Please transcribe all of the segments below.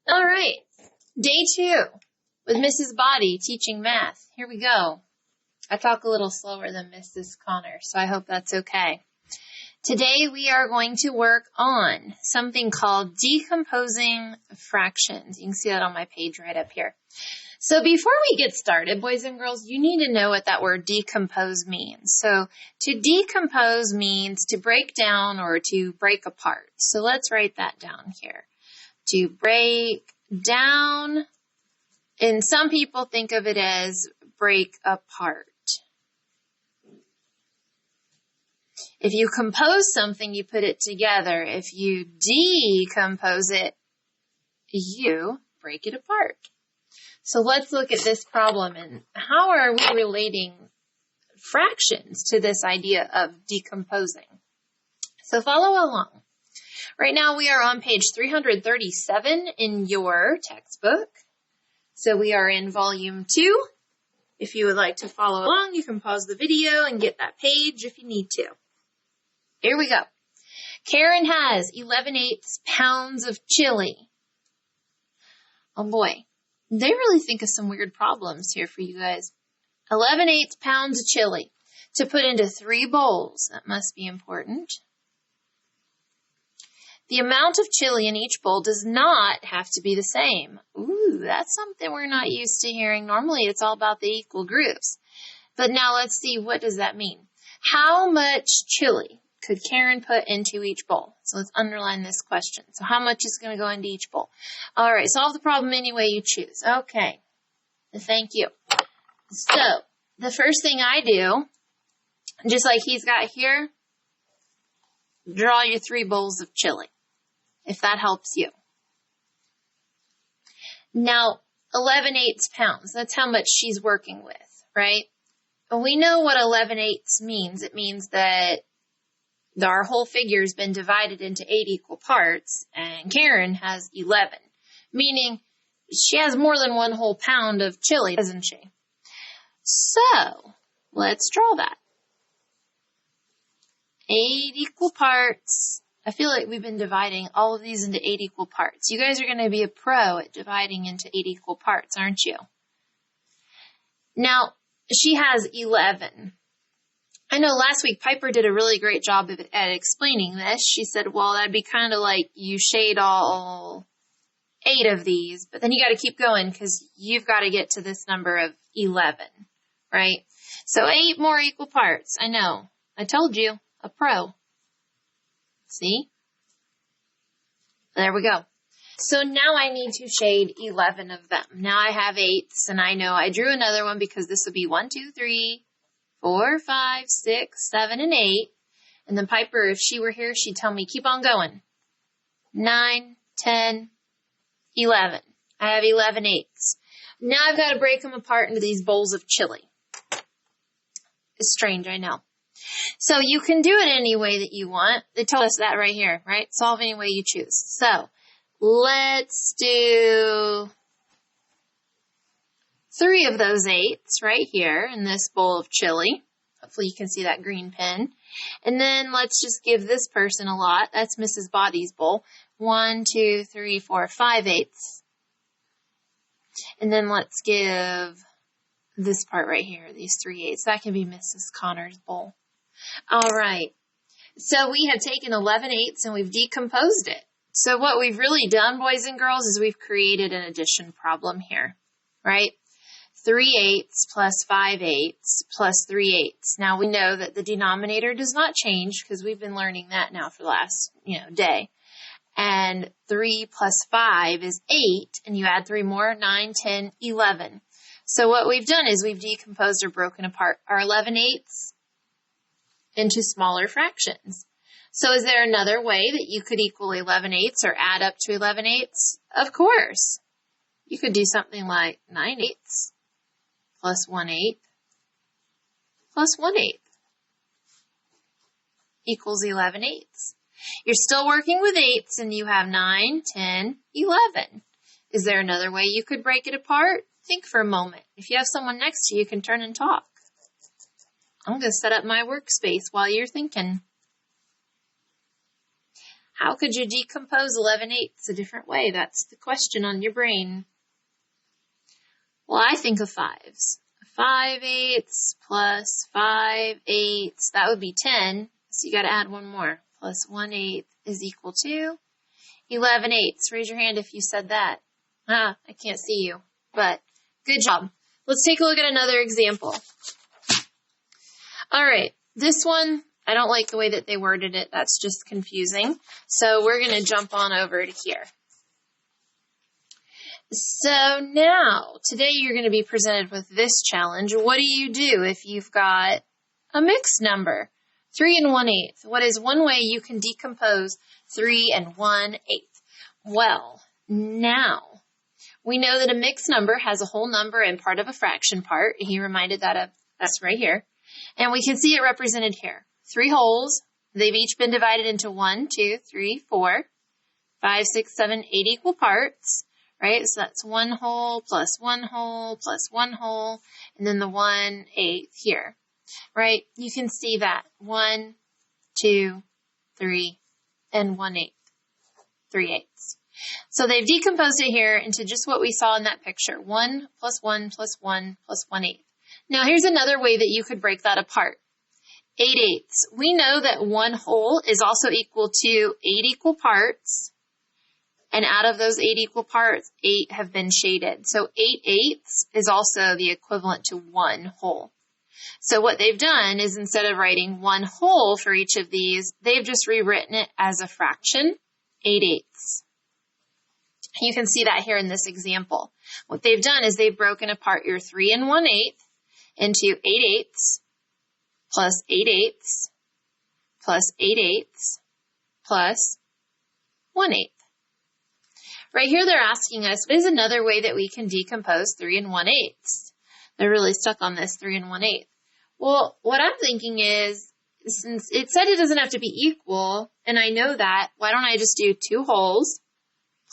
All right, day 2 with Mrs. Body teaching math. Here we go. I talk a little slower than Mrs. Connor, so I hope that's okay. Today we are going to work on something called decomposing fractions. You can see that on my page right up here. So before we get started, boys and girls, you need to know what that word decompose means. So to decompose means to break down or to break apart. So let's write that down here. To break down, and some people think of it as break apart. If you compose something, you put it together. If you decompose it, you break it apart. So let's look at this problem and how are we relating fractions to this idea of decomposing? So follow along. Right now we are on page 337 in your textbook. So we are in volume 2. If you would like to follow along, you can pause the video and get that page if you need to. Here we go. Karen has 11/8 pounds of chili. Oh boy, they really think of some weird problems here for you guys. 11/8 pounds of chili to put into 3 bowls. That must be important. The amount of chili in each bowl does not have to be the same. Ooh, that's something we're not used to hearing. Normally, it's all about the equal groups. But now let's see, what does that mean? How much chili could Karen put into each bowl? So let's underline this question. So how much is going to go into each bowl? All right, solve the problem any way you choose. Okay, thank you. So the first thing I do, just like he's got here, draw your 3 bowls of chili, if that helps you. Now, 11/8 pounds, that's how much she's working with, right? And we know what 11/8 means. It means that our whole figure has been divided into 8 equal parts, and Karen has 11, meaning she has more than 1 whole pound of chili, doesn't she? So, let's draw that. 8 equal parts. I feel like we've been dividing all of these into 8 equal parts. You guys are going to be a pro at dividing into 8 equal parts, aren't you? Now, she has 11. I know last week Piper did a really great job at explaining this. She said, well, that'd be kind of like you shade all 8 of these, but then you got to keep going because you've got to get to this number of 11, right? So 8 more equal parts. I know. I told you. A pro. See? There we go. So now I need to shade 11 of them. Now I have 8s, and I know I drew another one because this will be 1, 2, 3, 4, 5, 6, 7, and 8. And then Piper, if she were here, she'd tell me, keep on going. 9, 10, 11. I have 11 8s. Now I've got to break them apart into these bowls of chili. It's strange, I know. So you can do it any way that you want. They tell us that right here, right? Solve any way you choose. So let's do 3 of those 8s right here in this bowl of chili. Hopefully you can see that green pen. And then let's just give this person a lot. That's Mrs. Body's bowl. 1, 2, 3, 4, 5 8s. And then let's give this part right here, these 3 8s. That can be Mrs. Connor's bowl. All right. So we have taken 11 8s and we've decomposed it. So what we've really done, boys and girls, is we've created an addition problem here, right? 3 8s plus 5 8s plus 3 8s. Now we know that the denominator does not change because we've been learning that now for the last, day. And 3 plus 5 is 8, and you add 3 more, 9, 10, 11. So what we've done is we've decomposed or broken apart our 11 8s into smaller fractions. So is there another way that you could equal 11 8s or add up to 11 8s? Of course. You could do something like 9 8s plus 1 8 plus 1 8 equals 11 8s. You're still working with 8s and you have 9, 10, 11. Is there another way you could break it apart? Think for a moment. If you have someone next to you, you can turn and talk. I'm going to set up my workspace while you're thinking. How could you decompose 11/8 a different way? That's the question on your brain. Well, I think of fives. 5/8 plus 5/8, that would be 10. So you got to add one more. Plus 1/8 is equal to 11/8. Raise your hand if you said that. I can't see you, but good job. Let's take a look at another example. All right, this one, I don't like the way that they worded it. That's just confusing. So we're going to jump on over to here. So now, today you're going to be presented with this challenge. What do you do if you've got a mixed number? 3 1/8. What is one way you can decompose 3 1/8? Well, now, we know that a mixed number has a whole number and part of a fraction part. He reminded that of us right here. And we can see it represented here. 3 wholes. They've each been divided into 1, 2, 3, 4, 5, 6, 7, 8 equal parts. Right? So that's 1 whole plus 1 whole plus 1 whole, and then the 1/8 here. Right? You can see that. 1, 2, 3, and 1/8. 3/8. So they've decomposed it here into just what we saw in that picture. 1 plus 1 plus 1 plus 1/8. Now here's another way that you could break that apart. 8/8. We know that 1 whole is also equal to 8 equal parts. And out of those 8 equal parts, 8 have been shaded. So 8/8 is also the equivalent to 1 whole. So what they've done is instead of writing 1 whole for each of these, they've just rewritten it as a fraction, 8/8. You can see that here in this example. What they've done is they've broken apart your 3 1/8 into 8/8 plus 8/8 plus 8/8 plus 1/8. Right here, they're asking us, what is another way that we can decompose 3 1/8? They're really stuck on this 3 1/8. Well, what I'm thinking is, since it said it doesn't have to be equal, and I know that, why don't I just do 2 wholes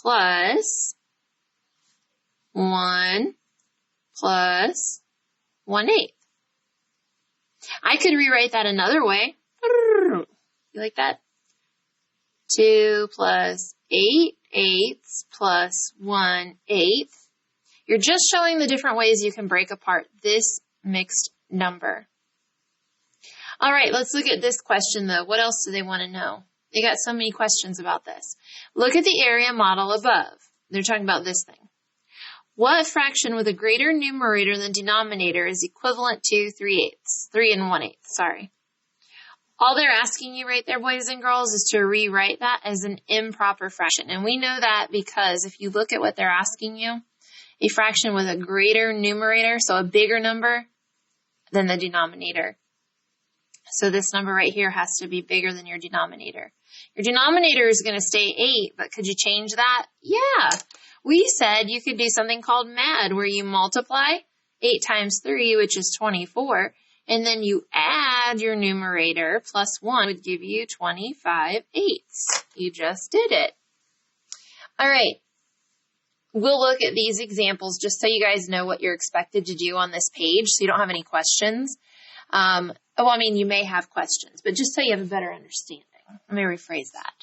plus 1 plus 1/8? I could rewrite that another way. You like that? 2 plus 8/8 plus 1/8. You're just showing the different ways you can break apart this mixed number. All right, let's look at this question though. What else do they want to know? They got so many questions about this. Look at the area model above. They're talking about this thing. What fraction with a greater numerator than denominator is equivalent to 3 1/8, sorry. All they're asking you right there, boys and girls, is to rewrite that as an improper fraction. And we know that because if you look at what they're asking you, a fraction with a greater numerator, so a bigger number than the denominator. So this number right here has to be bigger than your denominator. Your denominator is going to stay 8, but could you change that? Yeah. We said you could do something called MAD, where you multiply 8 times 3, which is 24, and then you add your numerator plus 1 would give you 25/8. You just did it. All right. We'll look at these examples just so you guys know what you're expected to do on this page so you don't have any questions. You may have questions, but just so you have a better understanding. Let me rephrase that.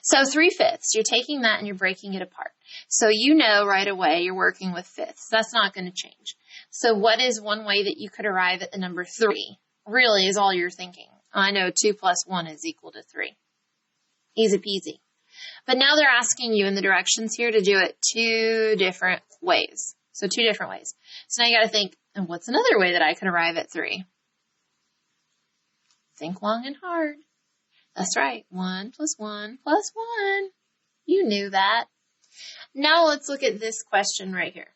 So 3/5, you're taking that and you're breaking it apart. So you know right away you're working with fifths. That's not going to change. So what is one way that you could arrive at the number 3? Really is all you're thinking. I know 2 plus 1 is equal to 3. Easy peasy. But now they're asking you in the directions here to do it 2 different ways. So 2 different ways. So now you got to think, and what's another way that I could arrive at 3? Think long and hard. That's right. 1 plus 1 plus 1. You knew that. Now let's look at this question right here.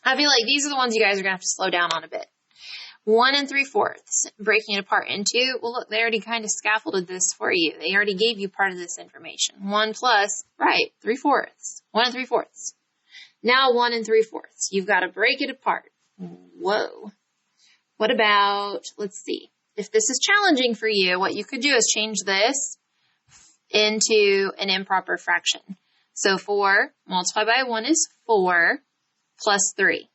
I feel like these are the ones you guys are going to have to slow down on a bit. 1 3/4, breaking it apart into, well, look, they already kind of scaffolded this for you. They already gave you part of this information. 1 plus, right, 3/4, 1 3/4. Now 1 3/4. You've got to break it apart. Whoa. What about, let's see. If this is challenging for you, what you could do is change this into an improper fraction. So 4 multiplied by 1 is 4 plus 3.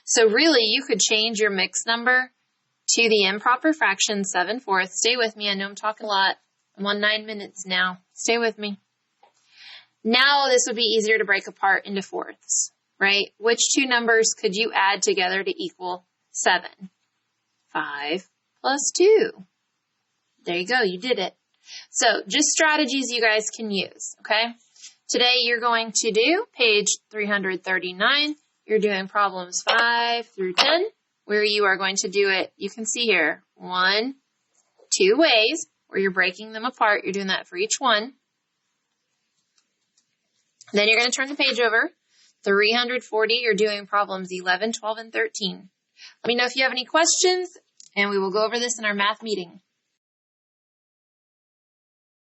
So really, you could change your mixed number to the improper fraction 7/4. Stay with me. I know I'm talking a lot. I'm on 9 minutes now. Stay with me. Now this would be easier to break apart into fourths, right? Which two numbers could you add together to equal 7? 5 plus 2. There you go, you did it. So just strategies you guys can use, okay? Today you're going to do page 339. You're doing problems 5 through 10, where you are going to do it, you can see here, 1, 2 ways, where you're breaking them apart. You're doing that for each one. Then you're going to turn the page over. 340, you're doing problems 11, 12, and 13. Let me know if you have any questions, and we will go over this in our math meeting.